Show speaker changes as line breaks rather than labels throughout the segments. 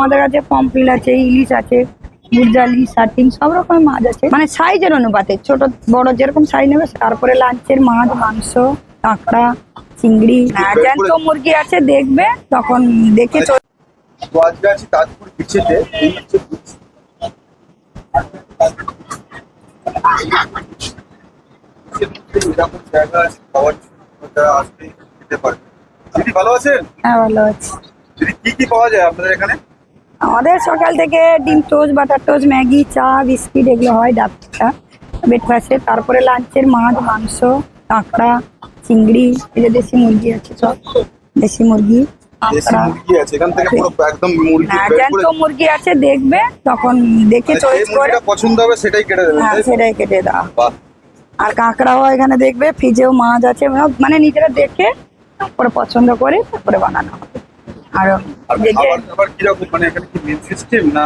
আমাদের কাছে পমফ্রেট আছে, ইলিশ আছে, মুরজালি, সার্টিন সব রকমের মাছ আছে, মানে সাইজের অনুপাতে ছোট বড় যেরকম সাইজ নেবে। তারপরে লাঞ্চের মাছ, মাংস, কাঁকড়া, চিংড়ি, জ্যান্ত মুরগি আছে, দেখবে তখন দেখে
তো আজকে আছি তাজপুর বিচেতে। এই হচ্ছে beach। এরকম জায়গা আছে, খাওয়ার জন্য যারা আসবে খেতে পারবে। দিদি ভালো আছেন?
হ্যাঁ, ভালো আছে।
দিদি কি কি পাওয়া যায় আপনাদের এখানে?
আমাদের সকাল থেকে ডিম টোস্ট, বাটার টোস্ট, ম্যাগি, চা, বিস্কিট এগুলো হয় ডাবটা ব্রেকফাস্টে। তারপরে লাঞ্চের মাছ, মাংস, কাঁকড়া, চিংড়ি, এই যে দেশি মুরগি আছে, সব দেশি মুরগি,
দেশি
কাঁকড়া।
মুরগি আছে এখান থেকে পুরো একদম মুরগি
হ্যাঁ,
বের
জ্যান্ত
করে
মুরগি আছে, দেখবে তখন দেখে
মানে যে
চয়েস করে।
মুরগিটা পছন্দ হবে সেটাই কেটে দেবেন,
হ্যাঁ,
তাই তো?
সেটাই কেটে দাও।
বাহ।
আর কাঁকড়াও এখানে দেখবে, ফ্রিজেও মাছ আছে, মানে নিজেরা দেখে তারপরে পছন্দ করে তারপরে বানানো হবে। আর
আর
দেখে
খাবার কিরকম, মানে এখানে কি মিল সিস্টেম না?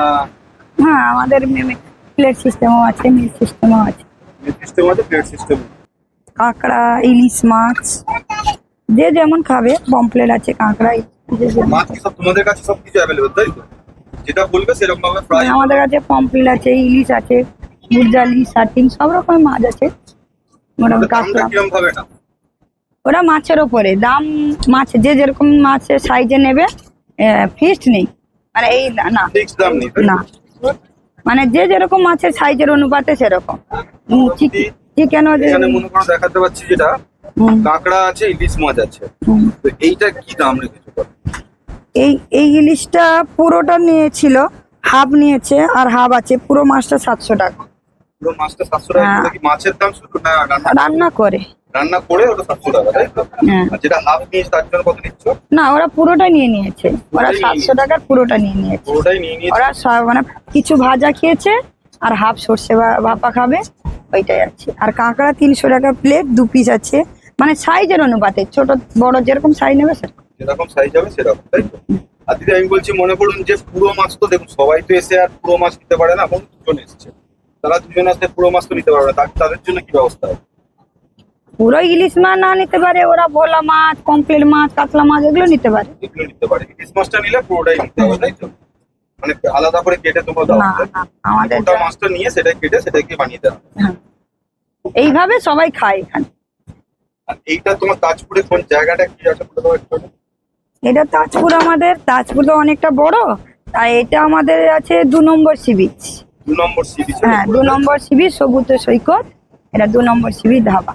হ্যাঁ, আমাদের প্লেট সিস্টেমও আছে, মিল সিস্টেমও আছে।
মিল সিস্টেম আছে, প্লেট সিস্টেম।
কাঁকড়া, ইলিশ মাছ, যে যেমন খাবে, পমফ্রেট আছে, কাঁকড়া, যে যেমন।
মাছ কি সব তোমাদের কাছে সবকিছু অ্যাভেলেবল, তাই তো? যেটা বলবে সেরকম ভাবে ফ্রাই।
আমাদের কাছে পমফ্রেট আছে, ইলিশ আছে, মুরজালি, সার্টিন সব রকমের মাছ আছে। মোটামুটি
দামটা
কাঁকড়া,
কিরকম ভাবে না?
ওরা মাছের ওপরে দাম, মাছ যে যেরকম মাছের সাইজে নেবে, ফিক্সড নেই, মানে এই না
ফিক্সড দাম নেই, তাই তো?
না, মানে যে যেরকম মাছের সাইজের অনুপাতে সেরকম। চিকেনও
এখানে মনে করো দেখাতে পাচ্ছি যেটা কাঁকড়া আছে, ইলিশ মাছ আছে, তো এইটা কি দাম রেখেছো?
এই ইলিশটা পুরোটা নিয়েছিল, হাফ নিয়েছে আর হাফ আছে, পুরো মাছটা 700 টাকা।
পুরো মাছটা 700 টাকা।
হ্যাঁ।
এটা কি মাছের দাম শুধু না
রান্না করে?
রান্না করে ওটা 700 টাকা, তাই তো?
হ্যাঁ।
আর যেটা হাফ নিয়েছে তার জন্য কত নিচ্ছ?
না, ওরা পুরোটা নিয়ে নিয়েছে, ওরা
পুরোটাই নিয়ে
700 টাকার পুরোটা নিয়ে নিয়েছে।
পুরোটাই নিয়ে নিয়েছে।
ওরা মানে কিছু ভাজা খেয়েছে আর হাফ সর্ষে ভাপা খাবে, ওইটাই আছে। আর কাঁকড়া 300 টাকা প্লেট, 2 পিস আছে, মানে সাইজের অনুপাতে ছোট বড় যেরকম সাইজ নেবে সেরকম।
যেরকম সাইজ হবে সেরকম, তাই তো? আর দিদি আমি বলছি, মনে করুন যে পুরো মাছ তো দেখুন সবাই তো এসে আর পুরো মাছ নিতে পারে না, এবং দুজন এসছে, তারা দুজন আসলে পুরো মাছ তো নিতে পারবে না, তাদের জন্য কি ব্যবস্থা হবে?
পুরো ইলিশ মাছ না নিতে পারে, ওরা ভোলা মাছ, পমফ্রেট মাছ, কাতলা মাছ এগুলো নিতে পারে।
এগুলো নিতে পারে। ইলিশ মাছটা নিলে পুরোটাই নিতে হবে, তাই তো? মানে আলাদা করে কেটে তোমরা দাও?
না, না, আমাদের
গোটা মাছটা নিয়ে সেটাই কেটে সেটাকে বানিয়ে দেওয়া।
হ্যাঁ, এইভাবে সবাই খায় এখানে।
আর এইটা তোমার তাজপুরে কোন জায়গাটা কি আছে বলে দাও একটু?
এটা তাজপুর, আমাদের তাজপুর তো অনেকটা বড়, তাই এটা আমাদের আছে 2 number sea beach.
2 number sea beach.
হ্যাঁ, 2 নম্বর সি বিচ, সমুদ্র সৈকত, এটা 2 নম্বর সি বিচ ধাবা।